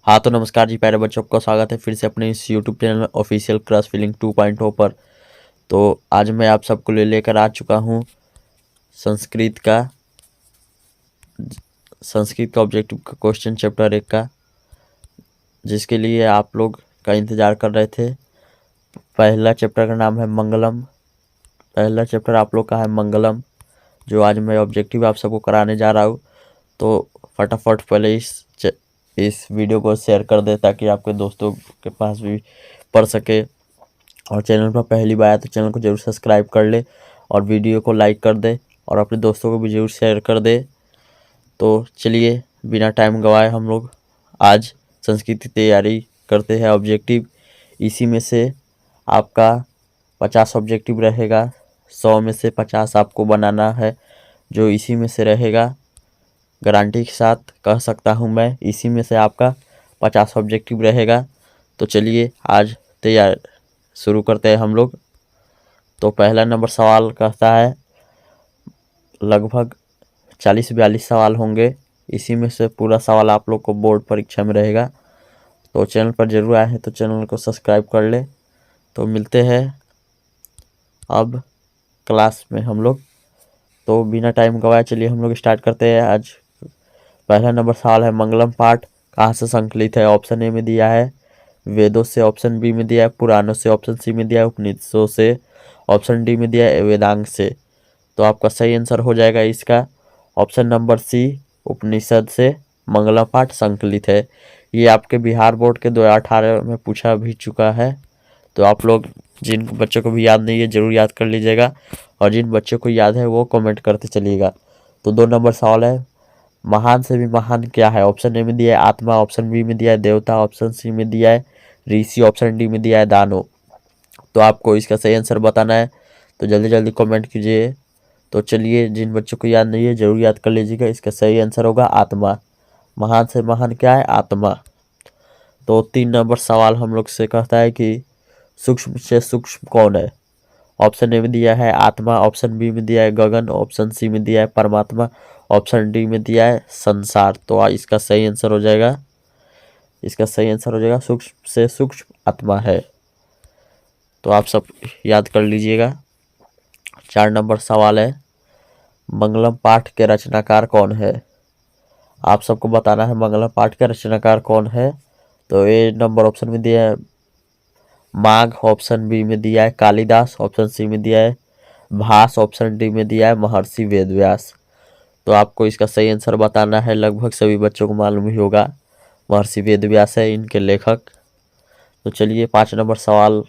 हाँ तो नमस्कार जी प्यारे बच्चों, आपका स्वागत है फिर से अपने इस YouTube channel official cross feeling 2.0 पर। तो आज मैं आप सबको लेकर आ चुका हूँ संस्कृत का ऑब्जेक्टिव का क्वेश्चन चैप्टर 1 का, जिसके लिए आप लोग का इंतज़ार कर रहे थे। पहला चैप्टर का नाम है मंगलम। पहला चैप्टर आप लोग का है मंगलम, जो आज मैं ऑब्जेक्टिव आप सबको कराने जा रहा हूँ। तो फटाफट पहले इस वीडियो को शेयर कर दे ताकि आपके दोस्तों के पास भी पढ़ सके। और चैनल पर पहली बार आया तो चैनल को जरूर सब्सक्राइब कर ले और वीडियो को लाइक कर दे और अपने दोस्तों को भी जरूर शेयर कर दे। तो चलिए बिना टाइम गवाए हम लोग आज संस्कृत की तैयारी करते हैं। ऑब्जेक्टिव इसी में से आपका 50 ऑब्जेक्टिव रहेगा, 100 में से 50 आपको बनाना है, जो इसी में से रहेगा। गारंटी के साथ कह सकता हूँ मैं, इसी में से आपका 50 ऑब्जेक्टिव रहेगा। तो चलिए आज तैयार शुरू करते हैं हम लोग। तो पहला नंबर सवाल कहता है, लगभग 40-42 सवाल होंगे, इसी में से पूरा सवाल आप लोग को बोर्ड परीक्षा में रहेगा। तो चैनल पर जरूर आए हैं तो चैनल को सब्सक्राइब कर ले। तो मिलते हैं अब क्लास में हम लोग। तो बिना टाइम गवाए चलिए हम लोग स्टार्ट करते हैं। आज पहला नंबर सवाल है, मंगलम पाठ कहाँ से संकलित है? ऑप्शन ए में दिया है वेदों से, ऑप्शन बी में दिया है पुराणों से, ऑप्शन सी में दिया है उपनिषदों से, ऑप्शन डी में दिया है वेदांग से। तो आपका सही आंसर हो जाएगा इसका ऑप्शन नंबर सी, उपनिषद से मंगलम पाठ संकलित है। ये आपके बिहार बोर्ड के 2018 में पूछा भी चुका है। तो आप लोग जिन बच्चों को भी याद नहीं है जरूर याद कर लीजिएगा, और जिन बच्चों को याद है वो कमेंट करते चलिएगा। तो 2 नंबर सवाल है, महान से भी महान क्या है? ऑप्शन ए में दिया है आत्मा, ऑप्शन बी में दिया है देवता, ऑप्शन सी में दिया है ऋषि, ऑप्शन डी में दिया है दानव। तो आपको इसका सही आंसर बताना है, तो जल्दी जल्दी कमेंट कीजिए। तो चलिए जिन बच्चों को याद नहीं है जरूर याद कर लीजिएगा, इसका सही आंसर होगा आत्मा। महान से महान क्या है? आत्मा। तो 3 नंबर सवाल हम लोग से कहता है कि सूक्ष्म से सूक्ष्म कौन है? ऑप्शन ए में दिया है आत्मा, ऑप्शन बी में दिया है गगन, ऑप्शन सी में दिया है परमात्मा, ऑप्शन डी में दिया है संसार। तो इसका सही आंसर हो जाएगा, सूक्ष्म से सूक्ष्म आत्मा है। तो आप सब याद कर लीजिएगा। 4 नंबर सवाल है, मंगलम पाठ के रचनाकार कौन है? आप सबको बताना है मंगलम पाठ के रचनाकार कौन है। तो ए नंबर ऑप्शन में दिया है माघ, ऑप्शन बी में दिया है कालिदास, ऑप्शन सी में दिया है भास, ऑप्शन डी में दिया है महर्षि वेदव्यास। तो आपको इसका सही आंसर बताना है। लगभग सभी बच्चों को मालूम ही होगा, महर्षि वेदव्यास है इनके लेखक। तो चलिए 5 नंबर सवाल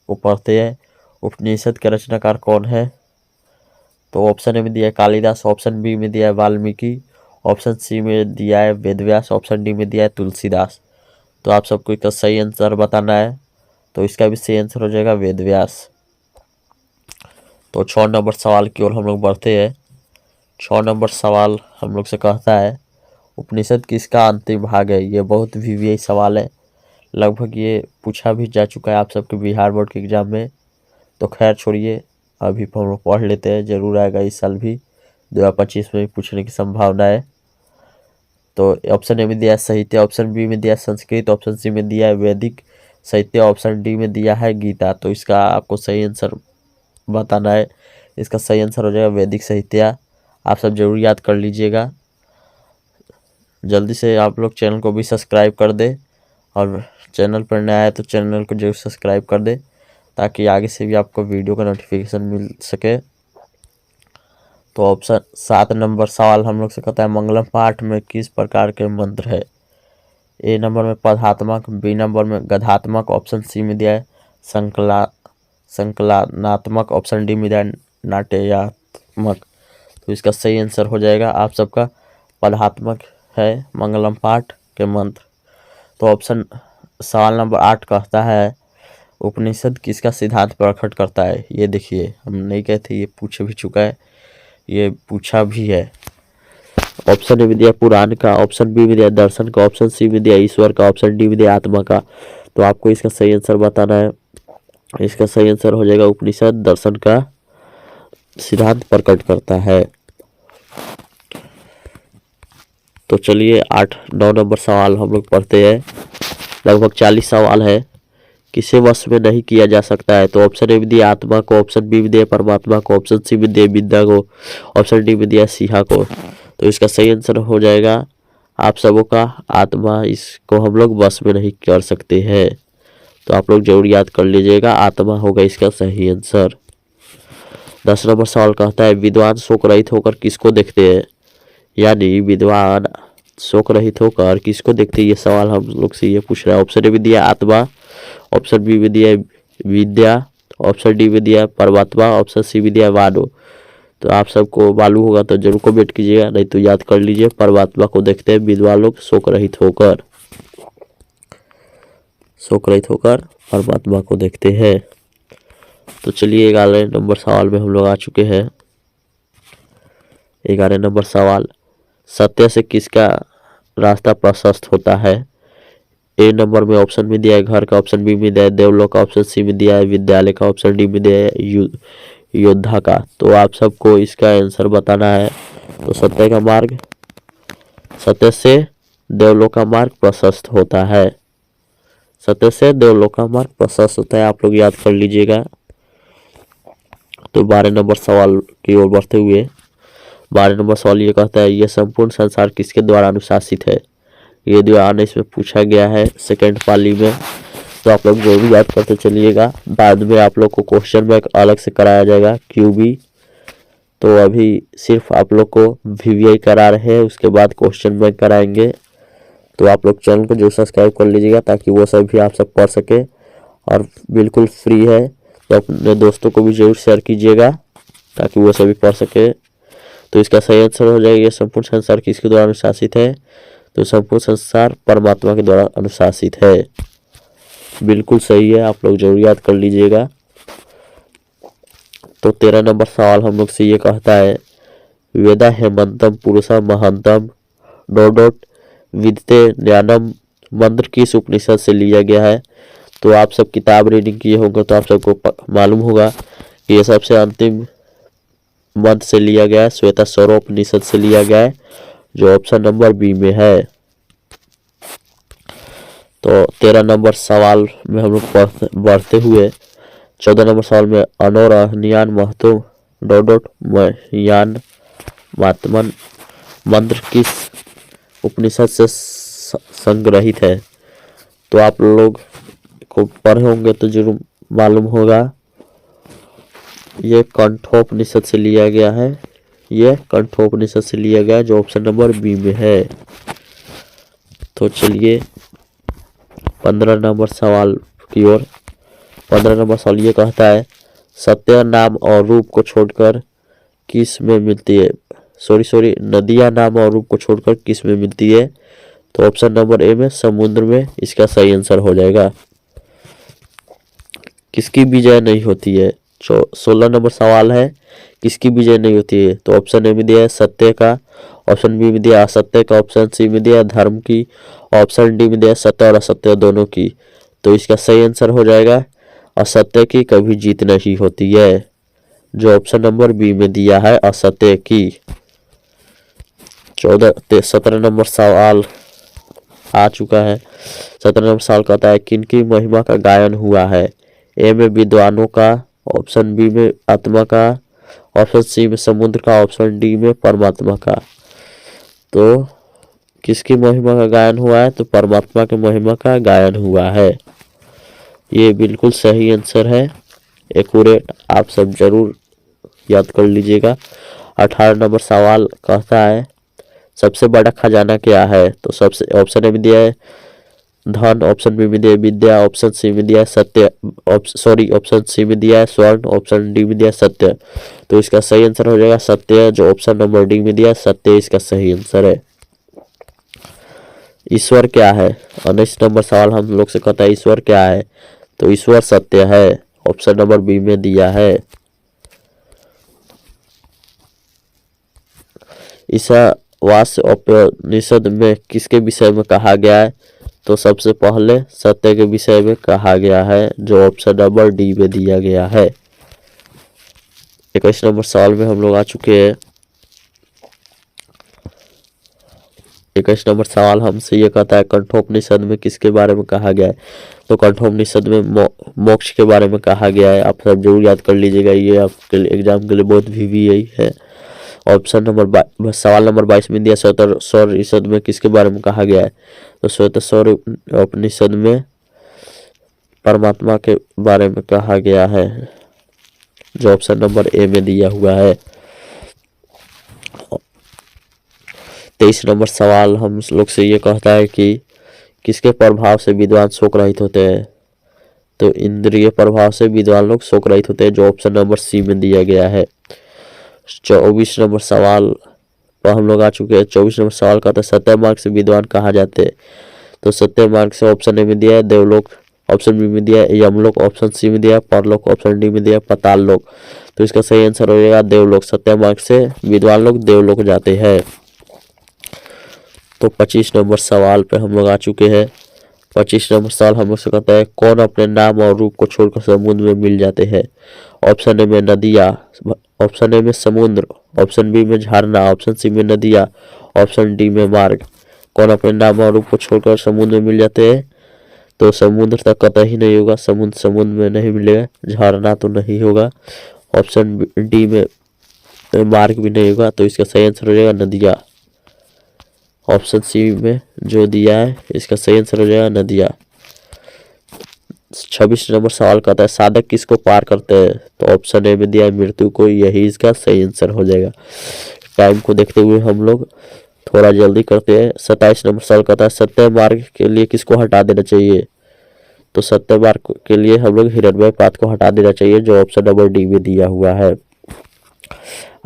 को पढ़ते हैं, उपनिषद के रचनाकार कौन है? तो ऑप्शन ए में दिया है कालिदास, ऑप्शन बी में दिया है वाल्मीकि, ऑप्शन सी में दिया है वेदव्यास, ऑप्शन डी में दिया है तुलसीदास। तो आप सबको इसका सही आंसर बताना है, तो इसका भी सही आंसर हो जाएगा वेदव्यास। तो 6 नंबर सवाल की ओर हम लोग बढ़ते हैं। 6 नंबर सवाल हम लोग से कहता है, उपनिषद किसका अंतिम भाग है? ये बहुत वीवीआई सवाल है, लगभग ये पूछा भी जा चुका है आप सबके बिहार बोर्ड के एग्जाम में। तो खैर छोड़िए, अभी हम लोग पढ़ लेते हैं, जरूर आएगा इस साल भी, 2025 में भी पूछने की संभावना है। तो ऑप्शन ए में दिया है साहित्य, ऑप्शन बी में दिया है संस्कृत, ऑप्शन सी में दिया है वैदिक साहित्य, ऑप्शन डी में दिया है गीता। तो इसका आपको सही आंसर बताना है, इसका सही आंसर हो जाएगा वैदिक साहित्य। आप सब जरूर याद कर लीजिएगा। जल्दी से आप लोग चैनल को भी सब्सक्राइब कर दे, और चैनल पर नया है तो चैनल को जरूर सब्सक्राइब कर दे ताकि आगे से भी आपको वीडियो का नोटिफिकेशन मिल सके। तो ऑप्शन 7 नंबर सवाल हम लोग से कहता है, मंगलम पाठ में किस प्रकार के मंत्र है? ए नंबर में पदात्मक, बी नंबर में गद्यात्मक, ऑप्शन सी में दिया है संकलनात्मक, ऑप्शन डी में दिया है नाट्यात्मक। तो इसका सही आंसर हो जाएगा आप सबका पदात्मक है मंगलम पाठ के मंत्र। तो ऑप्शन सवाल नंबर 8 कहता है, उपनिषद किसका सिद्धांत प्रकट करता है? ये देखिए, हम नहीं कहते, ये पूछ भी चुका है, ये पूछा भी है। ऑप्शन ए में दिया पुराण का, ऑप्शन बी में दिया दर्शन का, ऑप्शन सी में दिया ईश्वर का, ऑप्शन डी में दिया आत्मा का। तो आपको इसका सही आंसर बताना है, इसका सही आंसर हो जाएगा उपनिषद दर्शन का सिद्धांत प्रकट करता है। तो चलिए 8-9 नंबर सवाल हम लोग पढ़ते हैं। लगभग 40 सवाल है। किसे वश में नहीं किया जा सकता है? तो ऑप्शन ए में दिया आत्मा को, ऑप्शन बी में दिया परमात्मा को, ऑप्शन सी में दिया विद्या को, ऑप्शन डी में दिया सिंहा को। तो इसका सही आंसर हो जाएगा आप सबों का आत्मा। इसको हम लोग वश में नहीं कर सकते हैं, तो आप लोग जरूर याद कर लीजिएगा, आत्मा होगा इसका सही आंसर। 10 नंबर सवाल कहता है विद्वान शोक रहित होकर किसको देखते हैं? यानी विद्वान शोक रहित होकर किसको देखते हैं, ये सवाल हम लोग से ये पूछ रहा है। ऑप्शन ए में दिया आत्मा, ऑप्शन बी में दिया विद्या, ऑप्शन डी में दिया परमात्मा, ऑप्शन सी में दिया वाणो। तो आप सबको मालूम होगा तो जरूर कमेंट कीजिएगा, नहीं तो याद कर लीजिए। परमात्मा को देखते हैं विद्वान लोग शोक रहित होकर, शोक रहित होकर परमात्मा को देखते हैं। तो चलिए 11 नंबर सवाल में हम लोग आ चुके हैं। 11 नंबर सवाल, सत्य से किसका रास्ता प्रशस्त होता है? ए नंबर में ऑप्शन में दिया है घर का, ऑप्शन बी में दिया है देवलोक का, ऑप्शन सी में दिया है विद्यालय का, ऑप्शन डी में दिया है योद्धा का। तो आप सबको इसका आंसर बताना है। तो सत्य का मार्ग, सत्य से देवलोक का मार्ग प्रशस्त होता है, सत्य से देवलोक का मार्ग प्रशस्त होता है, आप लोग याद कर लीजिएगा। तो 12 नंबर सवाल की ओर बढ़ते हुए 12 नंबर सवाल ये कहता है यह संपूर्ण संसार किसके द्वारा अनुशासित है? ये द्वारा इसमें पूछा गया है सेकंड पाली में, तो आप लोग जो भी याद करते चलिएगा। बाद में आप लोग को क्वेश्चन बैंक अलग से कराया जाएगा क्यूबी, तो अभी सिर्फ आप लोग को वीवीआई करा रहे हैं, उसके बाद क्वेश्चन बैंक कराएंगे। तो आप लोग चैनल को जो सब्सक्राइब कर लीजिएगा ताकि वो सब भी आप सब पढ़ सके, और बिल्कुल फ्री है। तो अपने दोस्तों को भी जरूर शेयर कीजिएगा ताकि वो सभी पढ़ सके। तो इसका सही आंसर हो जाएगा संपूर्ण संसार किसके द्वारा अनुशासित है? तो संपूर्ण संसार परमात्मा के द्वारा अनुशासित है, बिल्कुल सही है, आप लोग जरूर याद कर लीजिएगा। तो 13 नंबर सवाल हम लोग से ये कहता है वेदा हेमंतम पुरुषा महंतम डोडोट विदते ज्ञानम मंत्र किस उपनिषद से लिया गया है? तो आप सब किताब रीडिंग किए होंगे तो आप सबको मालूम होगा कि ये सबसे अंतिम मंत्र से लिया गया है, श्वेता स्वरोपनिषद से लिया गया है, जो ऑप्शन नंबर बी में है। तो 13 नंबर सवाल में हम लोग बढ़ते हुए 14 नंबर सवाल में अनोरहनियान महतो डोडोट यान मातमन मंत्र किस उपनिषद से संग्रहित है? तो आप लोग को पढ़े होंगे तो जरूर मालूम होगा, ये कंठोपनिषद से लिया गया है, ये कंठोपनिषद से लिया गया है, जो ऑप्शन नंबर बी में है। तो चलिए 15 नंबर सवाल की ओर। 15 नंबर सवाल ये कहता है सत्य नाम और रूप को छोड़कर किस में मिलती है? नदियां नाम और रूप को छोड़कर किस में मिलती है? तो ऑप्शन नंबर ए में समुद्र में इसका सही आंसर हो जाएगा। किसकी विजय नहीं होती है? 16 नंबर सवाल है किसकी विजय नहीं होती है? तो ऑप्शन ए में दिया है सत्य का, ऑप्शन बी में दिया असत्य का, ऑप्शन सी में दिया धर्म की, ऑप्शन डी में दिया सत्य और असत्य दोनों की। तो इसका सही आंसर हो जाएगा असत्य की कभी जीत नहीं होती है, जो ऑप्शन नंबर बी में दिया है असत्य की। 17 नंबर सवाल आ चुका है। 17 नंबर सवाल कहता है किनकी महिमा का गायन हुआ है? ए में विद्वानों का, ऑप्शन बी में आत्मा का, ऑप्शन सी में समुद्र का, ऑप्शन डी में परमात्मा का। तो किसकी महिमा का गायन हुआ है? तो परमात्मा की महिमा का गायन हुआ है, ये बिल्कुल सही आंसर है, एक्यूरेट, आप सब जरूर याद कर लीजिएगा। 18 नंबर सवाल कहता है सबसे बड़ा खजाना क्या है? तो सबसे ऑप्शन ए में दिया है धन, ऑप्शन बी में दिया है विद्या, ऑप्शन सी में दिया है सत्य, ऑप्शन सी में दिया है स्वर्ण, ऑप्शन डी में दिया है सत्य। तो इसका सही आंसर हो जाएगा सत्य, जो ऑप्शन नंबर डी में दिया है सत्य इसका सही आंसर है। ईश्वर क्या है? 19 नंबर सवाल हम लोग से कहता है ईश्वर क्या है? तो ईश्वर सत्य है, ऑप्शन नंबर बी में दिया है। ईशावास्य उपनिषद में किसके विषय में कहा गया है? तो सबसे पहले सत्य के विषय में कहा गया है, जो ऑप्शन नंबर डी में दिया गया है। 21 नंबर सवाल में हम लोग आ चुके हैं। 21 नंबर सवाल हमसे ये कहता है कठोपनिषद में किसके बारे में कहा गया है। तो कठोपनिषद में मोक्ष के बारे में कहा गया है। आप सब जरूर याद कर लीजिएगा, ये आपके लिए एग्जाम के लिए बहुत VVI है। ऑप्शन नंबर सवाल नंबर 22 में दिया सौर ईषद में किसके बारे में कहा गया है। तो सौर उपनिषद में परमात्मा के बारे में कहा गया है, जो ऑप्शन नंबर ए में दिया हुआ है। 23 नंबर सवाल हम लोग से ये कहता है कि किसके प्रभाव से विद्वान शोक रहित होते हैं। तो इंद्रिय प्रभाव से विद्वान लोग शोक रहित होते हैं, जो ऑप्शन नंबर सी में दिया गया है। 24 नंबर सवाल पर हम लोग आ चुके हैं। 24 नंबर सवाल कहता है सत्य मार्ग से विद्वान कहा जाते हैं। तो सत्य मार्ग से ऑप्शन ए में दिया है देवलोक, ऑप्शन बी में दिया है यमलोक, ऑप्शन सी में दिया है परलोक, ऑप्शन डी में दिया है पाताल लोक। तो इसका सही आंसर हो जाएगा देवलोक। सत्य मार्ग से विद्वान लोग देवलोक जाते हैं। तो 25 नंबर सवाल पे हम लोग आ चुके हैं। 25 नंबर सवाल हम लोग से कहता है कौन अपने नाम और रूप को छोड़कर समुद्र में मिल जाते हैं। ऑप्शन ए में नदियाँ, ऑप्शन ए में समुद्र, ऑप्शन बी में झरना, ऑप्शन सी में नदियाँ, ऑप्शन डी में मार्ग। कौन अपने नाम और रूप को छोड़कर समुद्र में मिल जाते हैं। तो समुद्र तक कतई नहीं होगा, समुद्र में नहीं मिलेगा, झरना तो नहीं होगा, ऑप्शन डी में मार्ग भी नहीं होगा। तो इसका सही आंसर हो जाएगा नदियाँ। ऑप्शन सी में जो दिया है इसका सही आंसर हो जाएगा नदियाँ। 26 नंबर सवाल कहता है साधक किसको पार करते हैं। तो ऑप्शन ए में दिया है मृत्यु को, यही इसका सही आंसर हो जाएगा। टाइम को देखते हुए हम लोग थोड़ा जल्दी करते हैं। 27 नंबर सवाल कहता है सत्य मार्ग के लिए किसको हटा देना चाहिए। तो सत्य मार्ग के लिए हम लोग हिरण्मय पात को हटा देना चाहिए, जो ऑप्शन नंबर डी में दिया हुआ है।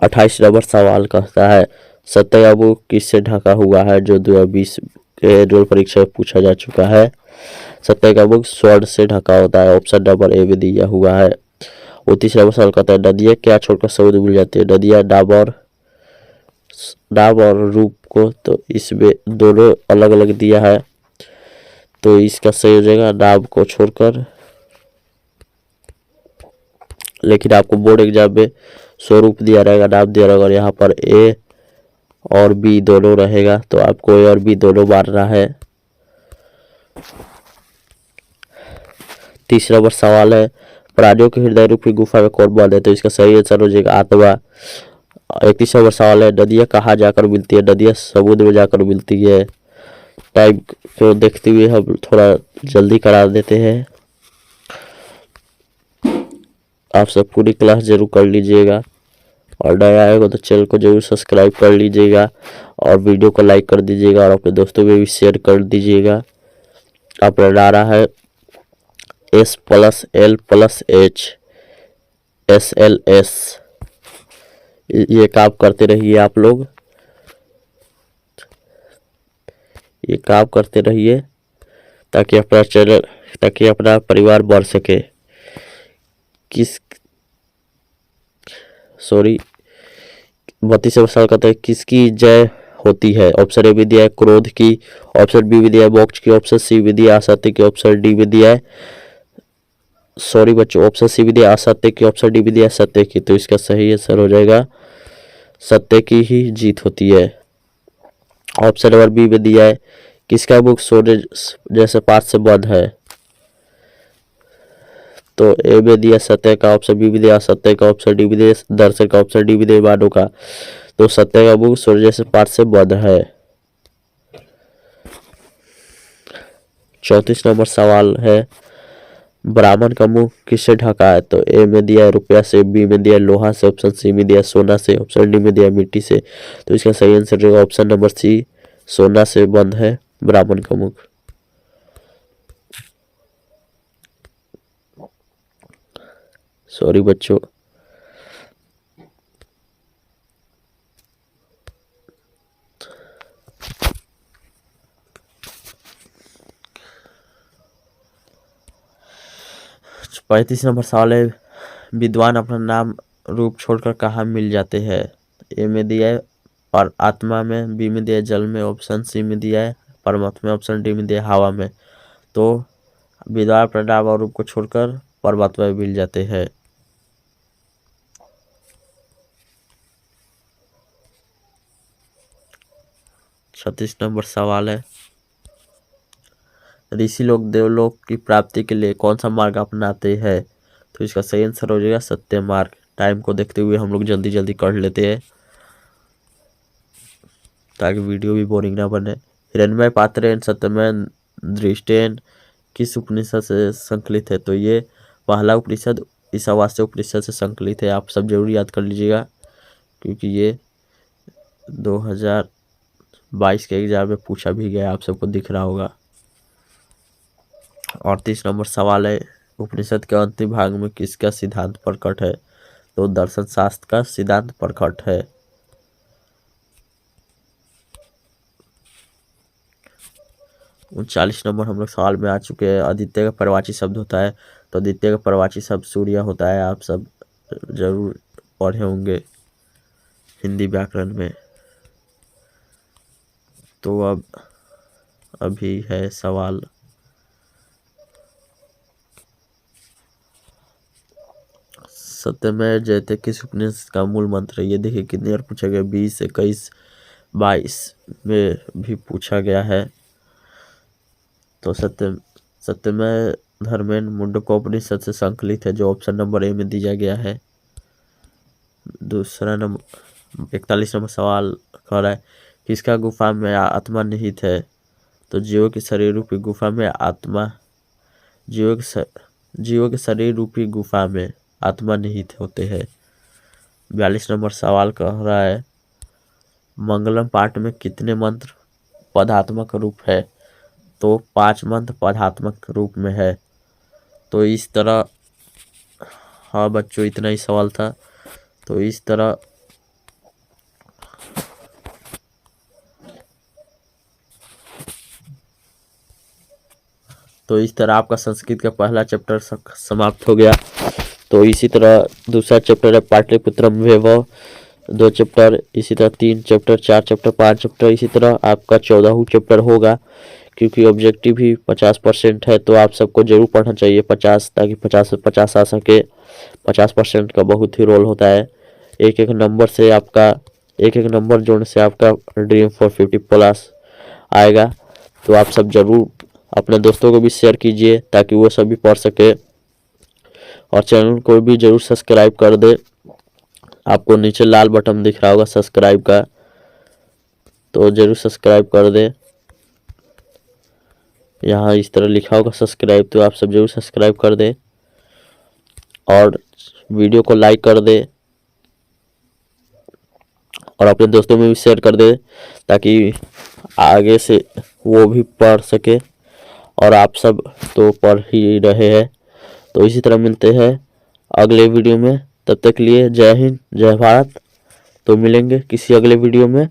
28 नंबर सवाल कहता है सत्य का मुख किससे ढका हुआ है, जो 2020 के एनुअल परीक्षा में पूछा जा चुका है। सत्य का मुख स्वर्ण से ढका होता है, ऑप्शन नंबर ए में दिया हुआ है। 29 नंबर सवाल कहता है नदियाँ क्या छोड़कर समुद्र मिल जाती है। नदियाँ नाम और रूप को तो इसमें दोनों अलग अलग दिया है, तो इसका सही हो जाएगा नाम को छोड़कर। लेकिन आपको बोर्ड एग्जाम में स्वरूप दिया रहेगा, नाम दिया रहेगा, और यहाँ पर ए और बी दोनों रहेगा, तो आपको ए और बी दोनों मारना है। 30 नंबर सवाल है प्राणियों के हृदय रूपी गुफा में कौन बंद है। तो इसका सही आंसर हो जाएगा आत्मा। 31 नंबर सवाल है नदियाँ कहाँ जाकर मिलती है। नदियाँ समुद्र में जाकर मिलती है। टाइम को देखते हुए हम थोड़ा जल्दी करा देते हैं। आप सब पूरी क्लास जरूर कर लीजिएगा, और नया आएगा तो चैनल को जरूर सब्सक्राइब कर लीजिएगा, और वीडियो को लाइक कर दीजिएगा, और अपने दोस्तों में भी शेयर कर दीजिएगा। अपना नारा है S+L+H SLS। ये काम करते रहिए, आप लोग ये काम करते रहिए ताकि अपना परिवार बढ़ सके। 32 सवाल कहता है किसकी जय होती है। ऑप्शन ए में दिया है क्रोध की, ऑप्शन बी में दिया है मोक्ष की, ऑप्शन सी में दिया है असत्य की, ऑप्शन डी में दिया है ऑप्शन सी में दिया असत्य की, ऑप्शन डी में दिया सत्य की। तो इसका सही आंसर हो जाएगा सत्य की ही जीत होती है। ऑप्शन नंबर बी में दिया है किसका मुख सोने जैसे पात से बंद है। तो ए में दिया सत्य का, ऑप्शन बी में दिया असत्य का, ऑप्शन डी में दिया दर्शन का, ऑप्शन डी में दिया मानव का। तो सत्य का मुख सोने जैसे पात से बंद है। 34 नंबर सवाल है ब्राह्मण का मुंह किससे ढका है। तो ए में दिया है रुपया से, बी में दिया है लोहा से, ऑप्शन सी में दिया है सोना से, ऑप्शन डी में दिया है मिट्टी से। तो इसका सही आंसर रहेगा ऑप्शन नंबर सी, सोना से बंद है ब्राह्मण का मुख। सॉरी बच्चों। पैंतीस नंबर सवाल है विद्वान अपना नाम रूप छोड़कर कहाँ मिल जाते हैं। ए में दिया है और आत्मा में, बी में दिया है जल में, ऑप्शन सी में दिया है परमात्मा में, ऑप्शन डी में दिया है हवा में। तो विद्वान अपना नाम और रूप को छोड़कर परमात्मा में मिल जाते हैं। 36 नंबर सवाल है, ऋषि लोग देवलोक की प्राप्ति के लिए कौन सा मार्ग अपनाते हैं? तो इसका सही आंसर हो जाएगा सत्य मार्ग। टाइम को देखते हुए हम लोग जल्दी जल्दी कर लेते हैं ताकि वीडियो भी बोरिंग ना बने। हिरण्मय पात्रेण सत्यमय दृष्टेन किस उपनिषद से संकलित है? तो ये पहला उपनिषद ईशावास्य उपनिषद से संकलित है। आप सब जरूर याद कर लीजिएगा क्योंकि ये 2022 के एग्जाम में पूछा भी गया, आप सबको दिख रहा होगा। 38 नंबर सवाल है, उपनिषद के अंतिम भाग में किसका सिद्धांत प्रकट है? तो दर्शन शास्त्र का सिद्धांत प्रकट है। 39 नंबर हम लोग सवाल में आ चुके हैं, आदित्य का पर्यायवाची शब्द होता है? तो आदित्य का पर्यायवाची शब्द सूर्य होता है। आप सब जरूर पढ़े होंगे हिंदी व्याकरण में। तो अब अभी है सवाल सत्यमेव जयते किस उपनिषद का मूल मंत्र है? ये देखिए कितनी बार पूछा गया, 20, 21, 22 में भी पूछा गया है। तो सत्यमेव धर्मेण मुंडकोपनिषद से संकलित है, जो ऑप्शन नंबर ए में दिया गया है। दूसरा नंबर 41 नंबर सवाल कह रहा है, किसका गुफा में आत्मा निहित है? तो जीवों की शरीर रूपी गुफा में आत्मा, जीवों के शरीर रूपी गुफा में आत्मा निहित होते हैं। 42 नंबर सवाल कह रहा है, मंगलम पाठ में कितने मंत्र पदात्मक रूप है? तो 5 मंत्र पदात्मक रूप में है। तो इस तरह, हाँ बच्चों इतना ही सवाल था। तो इस तरह आपका संस्कृत का पहला चैप्टर समाप्त हो गया। तो इसी तरह दूसरा चैप्टर है पाटलिपुत्रम वैभव, 2 चैप्टर, इसी तरह 3 चैप्टर, 4 चैप्टर, 5 चैप्टर, इसी तरह आपका 14वां चैप्टर होगा। क्योंकि ऑब्जेक्टिव भी 50% है तो आप सबको जरूर पढ़ना चाहिए 50, ताकि 50 से 50 आ सके। 50% का बहुत ही रोल होता है। एक एक नंबर जोड़ने से आपका ड्रीम फॉर 50+ आएगा। तो आप सब जरूर अपने दोस्तों को भी शेयर कीजिए ताकि वो सब भी पढ़ सके, और चैनल को भी जरूर सब्सक्राइब कर दे। आपको नीचे लाल बटन दिख रहा होगा सब्सक्राइब का, तो जरूर सब्सक्राइब कर दे। यहाँ इस तरह लिखा होगा सब्सक्राइब, तो आप सब जरूर सब्सक्राइब कर दे और वीडियो को लाइक कर दे और अपने दोस्तों में भी शेयर कर दे ताकि आगे से वो भी पढ़ सके, और आप सब तो पढ़ ही रहे हैं। तो इसी तरह मिलते हैं अगले वीडियो में, तब तक के लिए जय हिंद जय भारत। तो मिलेंगे किसी अगले वीडियो में।